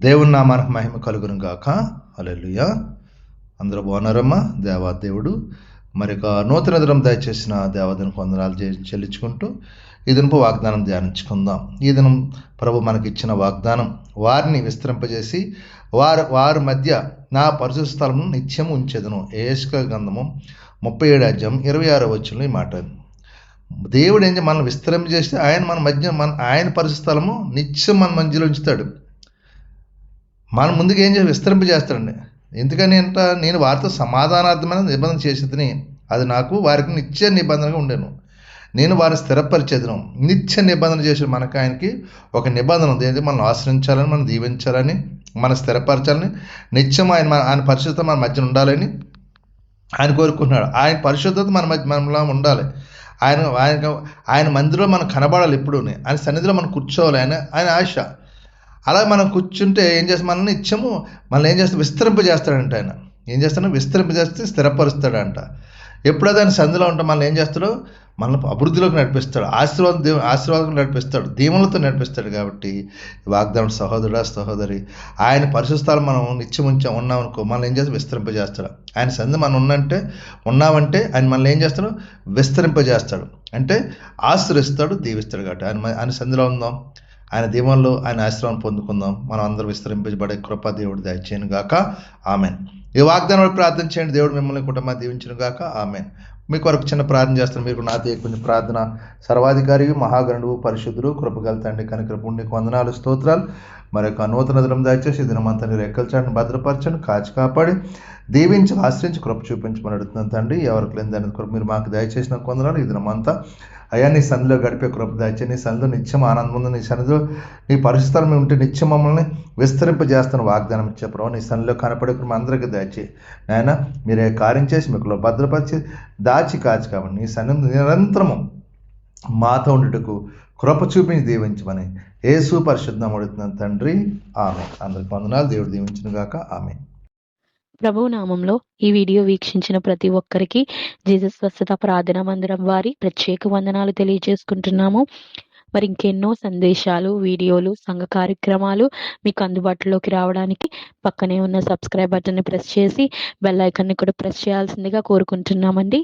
దేవుని నామానికి మహిమ కలుగును గాక. హల్లెలూయా. అందరూ బాగున్నారమ్మా. దేవాదేవుడు మరి నూతన దినం దయచేసిన దేవతనికి వందనాలు చెల్లించుకుంటూ ఈ దినపు వాగ్దానం ధ్యానించుకుందాం. ఈ దినం ప్రభు మనకి ఇచ్చిన వాగ్దానం, వారిని విస్తరింపజేసి వారి మధ్య నా పరిశుద్ధ స్థలమును నిత్యం ఉంచెదను. యెషయా గ్రంథము 37 అధ్యాయం 26 వచనంలో ఈ మాట. దేవుడు ఏం మనల్ని విస్తరింపజేస్తే ఆయన పరిశుద్ధ స్థలము నిత్యం మన మధ్యలో ఉంచుతాడు. మనం ముందుకు ఏం చేసి విస్తరింపజేస్తాడండి. ఎందుకని నేను వారితో సమాధానార్థమైన నిబంధన చేసేదని, అది నాకు వారికి నిత్య నిబంధనగా ఉండేను. నేను వారిని స్థిరపరిచేదను. నిత్య నిబంధన చేసి మనకు ఆయనకి ఒక నిబంధన ఉంది. ఏంటంటే మనం ఆశ్రయించాలని, మనం దీవించాలని, మనం స్థిరపరచాలని, నిత్యం ఆయన పరిశుద్ధత మన మధ్యన ఉండాలని ఆయన కోరుకుంటున్నాడు. ఆయన పరిశుద్ధత మనలో ఉండాలి. ఆయన మందిరంలో మనం కనబడాలి. ఎప్పుడు ఆయన సన్నిధిలో మనం కూర్చోవాలి. ఆయన ఆశ. అలా మనం కూర్చుంటే ఏం చేస్తాం, మనల్ని నిత్యము మనల్ని ఏం చేస్తాం, విస్తరింపజేస్తాడంట. ఆయన ఏం చేస్తాడు, విస్తరింపజేస్తే స్థిరపరుస్తాడంట. ఎప్పుడైతే ఆయన సంధిలో ఉంటాం మనల్ని ఏం చేస్తాడో, మనల్ని అభివృద్ధిలోకి నడిపిస్తాడు, ఆశీర్వాదం నడిపిస్తాడు, దీవెనలతో నడిపిస్తాడు. కాబట్టి వాగ్దానం సహోదరుడా సహోదరి, ఆయన పరిశుద్ధాలు మనం నిత్యం ఉన్నామనుకో, మనల్ని ఏం చేస్తాడు, విస్తరింపజేస్తాడు. ఆయన సంధి మనం ఉన్నామంటే ఆయన మనల్ని ఏం చేస్తాడు, విస్తరింపజేస్తాడు. అంటే ఆశ్రయిస్తాడు, దీవిస్తాడు. కాబట్టి ఆయన సంధిలో ఉందాం, ఆయన దీవెనలో ఆయన ఆశీర్వాదం పొందుకుందాం. మనం అందరూ విస్తరింపబడే కృప దేవుడు దయచేయను గాక. ఆమెన్. ఈ వాగ్దానం ప్రార్థన చేయండి. దేవుడు మిమ్మల్ని కుటుంబాన్ని దీవించును గాక. ఆమెన్. మీకు వరకు చిన్న ప్రార్థన చేస్తాను. మీకు నాతో కొంచెం ప్రార్థన. సర్వాధికారి మహాగణుడు పరిశుద్ధుడు కృపగల తండ్రి కనుక పుణ్యకు వందనాలు స్తోత్రాలు. మరొక నూతన దినం దయచేసి దినమంతా మీరు రెక్కల చాటును భద్రపరచండి, కాచి కాపాడి దీవించి ఆశ్రయించి కృప చూపించమని అడుగుతున్నాను తండ్రి. ఎవరికి లేని దాని కృప మీరు మాకు దయచేసిన కొందనాలు. ఈ దినమంతా అయ్యా నీ సన్నిధిలో గడిపే కృప దయచేసి, నీ సన్నిధిలో నిత్యం ఆనందం ఉంది. నీ సన్నిధిలో నీ పరిస్థితులు మేము ఉంటే నిత్యం మమ్మల్ని విస్తరింపజేస్తున్న వాగ్దానం ఇచ్చే ప్రభు, నీ సన్నిధిలో కనపడే కృప అందరికీ దయచేయి నాయన. మీరే కార్యం చేసి మీకు భద్రపరిచి దాచి కాచి కాబట్టి నీ సన్నిధి నిరంతరము మాతో ఉండుటకు కృప చూపించి దీవించమని యేసు పరిశుద్ధం అడుగుతున్నాను తండ్రి. ఆమె. అందరికి వందనాలు. దేవుడు దీవించును గాక. ఆమె. ప్రభు నామంలో ఈ వీడియో వీక్షించిన ప్రతి ఒక్కరికి జీసస్ స్వస్థత ప్రార్థనా మందిరం వారి ప్రత్యేక వందనాలు తెలియజేసుకుంటున్నాము. మరి ఇంకెన్నో సందేశాలు, వీడియోలు, సంఘ కార్యక్రమాలు మీకు అందుబాటులోకి రావడానికి పక్కనే ఉన్న సబ్స్క్రైబ్ బటన్ని ప్రెస్ చేసి బెల్ ఐకాన్ని కూడా ప్రెస్ చేయాల్సిందిగా కోరుకుంటున్నామండి.